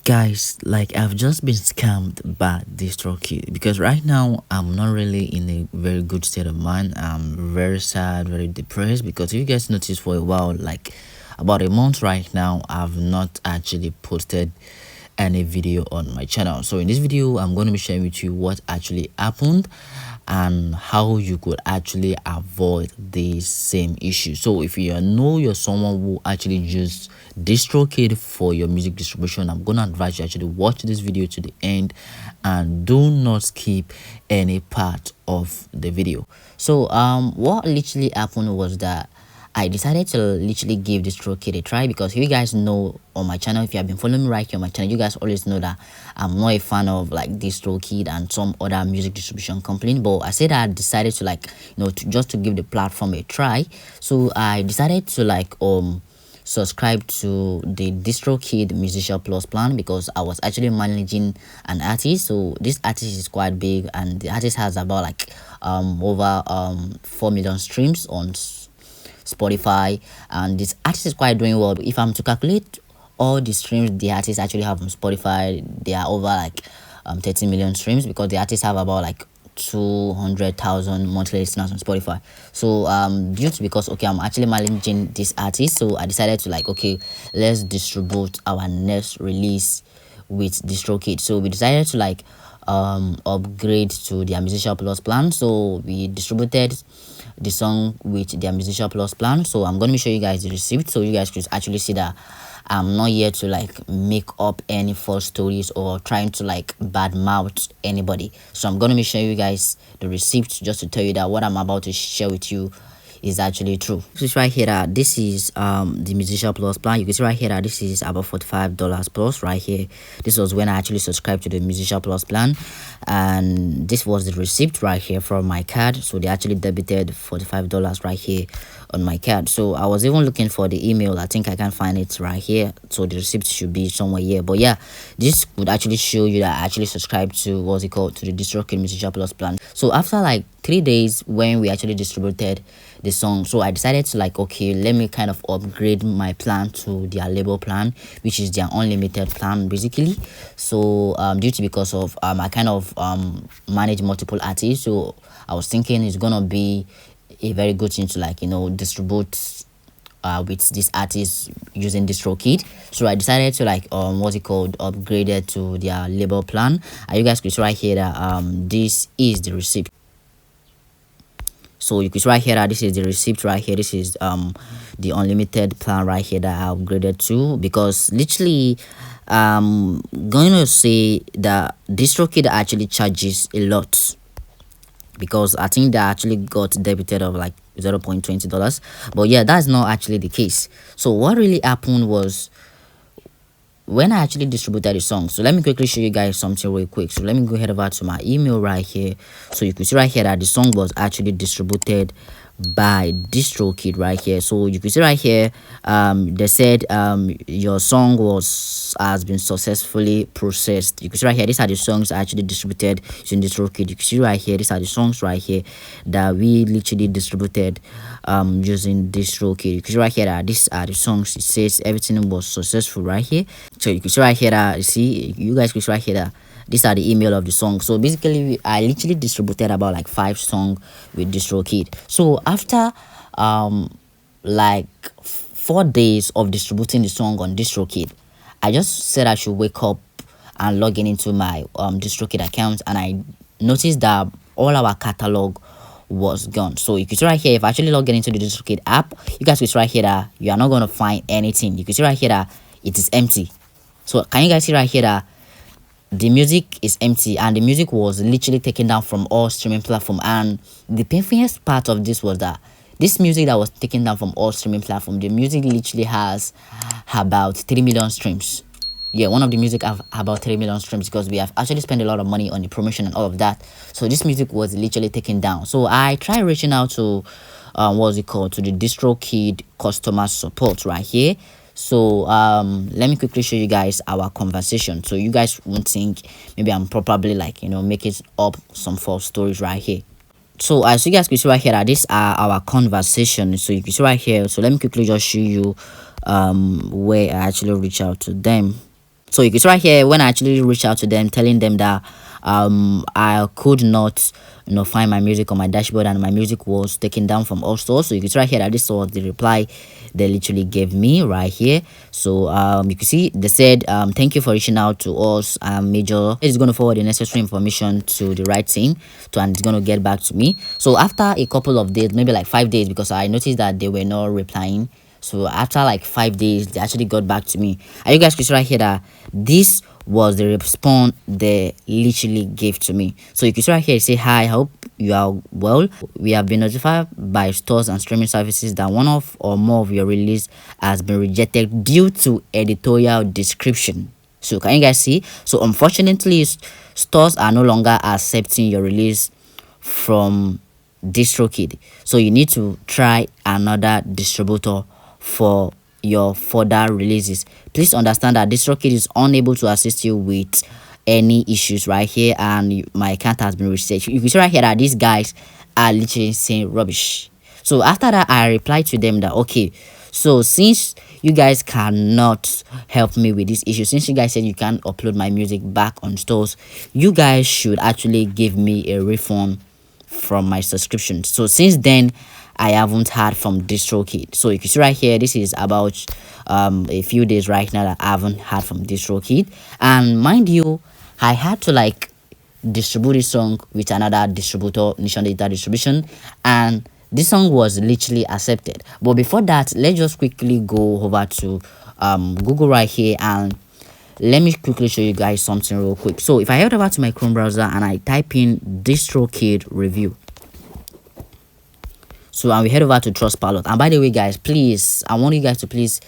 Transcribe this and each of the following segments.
Guys, like I've just been scammed by Distrokid because right now I'm not really in a very good state of mind. I'm very sad, very depressed because if you guys noticed for a while, like about a month right now, I've not actually posted any video on my channel. So in this video, I'm going to be sharing with you what actually happened and how you could actually avoid the same issue. So if you know you're someone who actually used Distrokid for your music distribution, I'm gonna advise you actually watch this video to the end and do not skip any part of the video. So what literally happened was that I decided to literally give Distrokid a try because you guys know on my channel, if you have been following me right here on my channel, you guys always know that I'm not a fan of like Distrokid and some other music distribution company. But I said I decided to like, just to give the platform a try. So I decided to like subscribe to the Distrokid Musician Plus plan because I was actually managing an artist. So this artist is quite big and the artist has about like over 4 million streams on Spotify, and this artist is quite doing well. If I'm to calculate all the streams the artists actually have on Spotify, they are over like 30 million streams because the artists have about like 200,000 monthly listeners on Spotify. So due to because okay, I'm actually managing this artist, so I decided to like okay, let's distribute our next release with Distrokid. So we decided to like upgrade to their Musician Plus plan. So we distributed the song with their Musician Plus plan. So I'm going to show you guys the receipt so you guys could actually see that I'm not here to like make up any false stories or trying to like badmouth anybody. So I'm going to be showing you guys the receipt just to tell you that what I'm about to share with you is actually true. So it's right here that this is the Musician Plus plan. You can see right here that this is about $45 plus right here. This was when I actually subscribed to the Musician Plus plan, and this was the receipt right here from my card. So they actually debited $45 right here on my card. So I was even looking for the email. I think I can find it right here. So the receipt should be somewhere here. But yeah, this would actually show you that I actually subscribed to what's it called, to the Distrokid Musician Plus plan. So after like 3 days when we actually distributed the song, so I decided to like okay, let me kind of upgrade my plan to their label plan, which is their unlimited plan basically. So due to because of I kind of manage multiple artists, so I was thinking it's gonna be a very good thing to like distribute with this artist using Distrokid. So I decided to like what's it called, upgraded to their label plan, and you guys can see right here that this is the receipt. So you can see right here that this is the receipt right here. This is the unlimited plan right here that I upgraded to because literally going to say that Distrokid actually charges a lot because I think they actually got debited of like $0.20, but yeah, that's not actually the case. So what really happened was when I actually distributed the song, so let me quickly show you guys something real quick. So let me go head over to my email right here. So you can see right here that the song was actually distributed by Distrokid right here. So you can see right here they said your song has been successfully processed. You can see right here these are the songs actually distributed using Distrokid. You can see right here these are the songs right here that we literally distributed using Distrokid. You can see right here that these are the songs. It says everything was successful right here. So you can see right here that you guys can see right here that these are the email of the song. So basically I literally distributed about like 5 songs with Distrokid. So after like 4 days of distributing the song on Distrokid, I just said I should wake up and log in into my Distrokid account, and I noticed that all our catalog was gone. So you can see right here, if I actually log in into the Distrokid app, you guys can see right here that you are not going to find anything. You can see right here that it is empty. So can you guys see right here that the music is empty and the music was literally taken down from all streaming platforms? And the painfulest part of this was that this music that was taken down from all streaming platforms, the music literally has about 3 million streams. Yeah, one of the music have about 3 million streams because we have actually spent a lot of money on the promotion and all of that. So this music was literally taken down. So I tried reaching out to what's it called, to the Distrokid customer support right here. So let me quickly show you guys our conversation so you guys won't think maybe I'm probably like making up some false stories right here. So as you guys can see right here that these are our conversation. So you can see right here, so let me quickly just show you where I actually reach out to them. So you can see right here when I actually reached out to them, telling them that I could not find my music on my dashboard and my music was taken down from all stores. So you can see right here that this was the reply they literally gave me right here. So you can see they said thank you for reaching out to us, major. It's going to forward the necessary information to the right team and it's going to get back to me. So after a couple of days, maybe like 5 days, because I noticed that they were not replying. So after like 5 days, they actually got back to me. And you guys can see right here that this was the response they literally gave to me. So you can see right here, say, hi, hope you are well. We have been notified by stores and streaming services that one of or more of your release has been rejected due to editorial description. So can you guys see? So unfortunately, stores are no longer accepting your release from Distrokid. So you need to try another distributor for your further releases. Please understand that Distrokid is unable to assist you with any issues right here, and my account has been reset. You can see right here that these guys are literally saying rubbish. So after that, I replied to them that okay, so since you guys cannot help me with this issue, since you guys said you can't upload my music back on stores, you guys should actually give me a refund from my subscription. So since then, I haven't heard from Distrokid. So you can see right here, this is about a few days right now that I haven't heard from Distrokid. And mind you, I had to like distribute this song with another distributor, Nation Data Distribution, and this song was literally accepted. But before that, let's just quickly go over to Google right here, and let me quickly show you guys something real quick. So if I head over to my Chrome browser and I type in Distrokid review, so and we head over to Trustpilot. And by the way, guys, please, I want you guys to please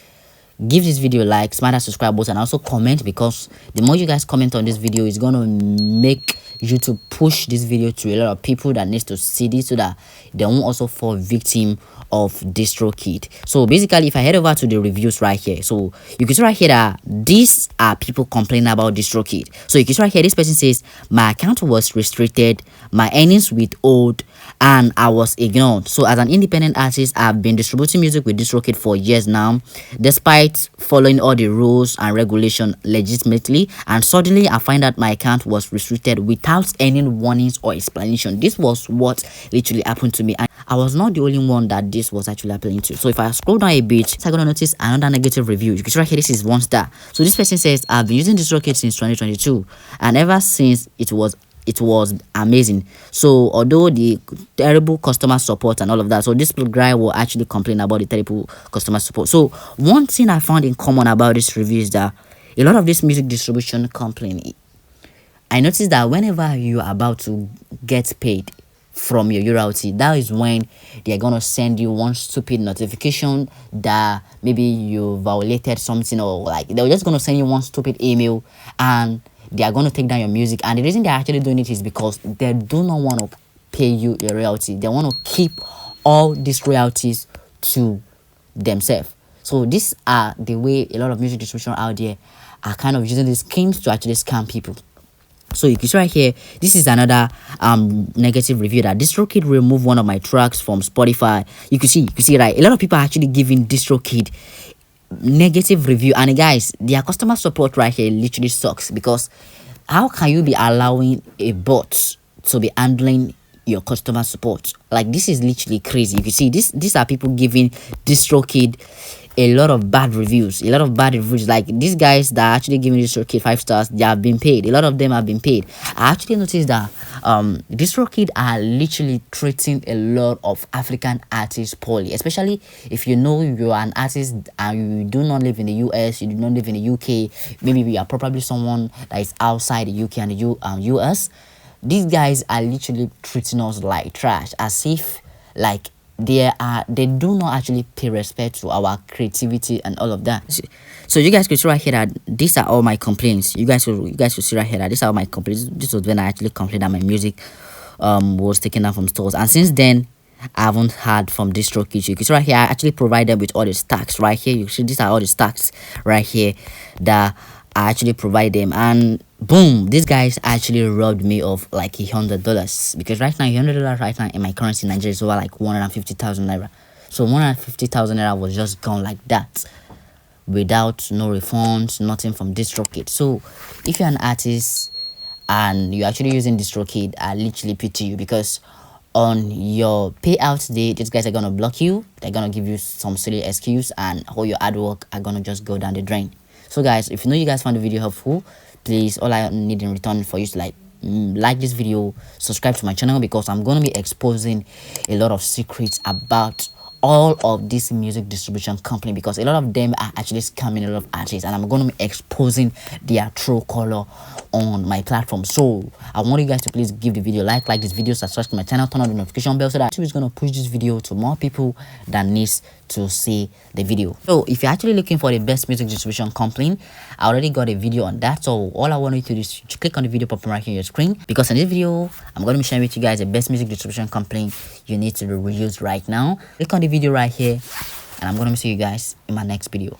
give this video a like, smash that subscribe button, and also comment, because the more you guys comment on this video, it's gonna make YouTube push this video to a lot of people that needs to see this, so that they won't also fall victim of Distrokid. So basically, if I head over to the reviews right here, so you can see right here that these are people complaining about Distrokid. So you can see right here, this person says my account was restricted, my earnings withheld, and I was ignored. So as an independent artist, I've been distributing music with Distrokid for years now, despite following all the rules and regulation legitimately, and suddenly I find that my account was restricted without any warnings or explanation. This was what literally happened to me, and I was not the only one that this was actually happening to. So if I scroll down a bit, I'm gonna notice another negative review. You can see right here, this is 1 star. So this person says, I've been using Distrokid since 2022, and ever since it was amazing. So although the terrible customer support and all of that, so this guy will actually complain about the terrible customer support. So one thing I found in common about this review is that a lot of this music distribution company, I noticed that whenever you are about to get paid from your royalty, that is when they are gonna send you one stupid notification that maybe you violated something, or like they're just gonna send you one stupid email, and they are going to take down your music. And the reason they're actually doing it is because they do not want to pay you a royalty. They want to keep all these royalties to themselves. So these are the way a lot of music distribution out there are kind of using these schemes to actually scam people. So you can see right here, this is another negative review that Distrokid removed one of my tracks from Spotify. You can see right, a lot of people are actually giving Distrokid negative review, and guys, their customer support right here literally sucks, because how can you be allowing a bot to be handling your customer support? Like, this is literally crazy. You can see these are people giving Distrokid a lot of bad reviews, like these guys that are actually giving Distrokid 5 stars, they have been paid. A lot of them have been paid. I actually noticed that Distrokid are literally treating a lot of African artists poorly, especially if you know you're an artist and you do not live in the US, you do not live in the UK, maybe you are probably someone that is outside the UK and the US. These guys are literally treating us like trash, as if like they do not actually pay respect to our creativity and all of that. So you guys could see right here that these are all my complaints. You guys could see right here that these are all my complaints. This was when I actually complained that my music was taken down from stores, and since then I haven't heard from Distrokid. You can see right here, I actually provide them with all the stacks right here. You see, these are all the stacks right here that I actually provide them, and boom, these guys actually robbed me of like $100, because right now $100 right now in my currency in Nigeria is over like 150,000 naira. So 150,000 naira was just gone like that. without no refunds, nothing from Distrokid. So if you're an artist and you're actually using Distrokid, I literally pity you, because on your payout day, these guys are gonna block you. They're gonna give you some silly excuse, and all your hard work are gonna just go down the drain. So guys, if you know you guys found the video helpful, please, all I need in return for you to like this video, subscribe to my channel, because I'm gonna be exposing a lot of secrets about all of this music distribution company, because a lot of them are actually scamming a lot of artists, and I'm going to be exposing their true color on my platform. So I want you guys to please give the video like this video, subscribe to my channel, turn on the notification bell, so that YouTube is going to push this video to more people that needs to see the video. So if you're actually looking for the best music distribution company, I already got a video on that. So all I want you to do is to click on the video popping right here on your screen, because in this video I'm going to be sharing with you guys the best music distribution company you need to reuse right now. Click on the video right here, and I'm going to see you guys in my next video.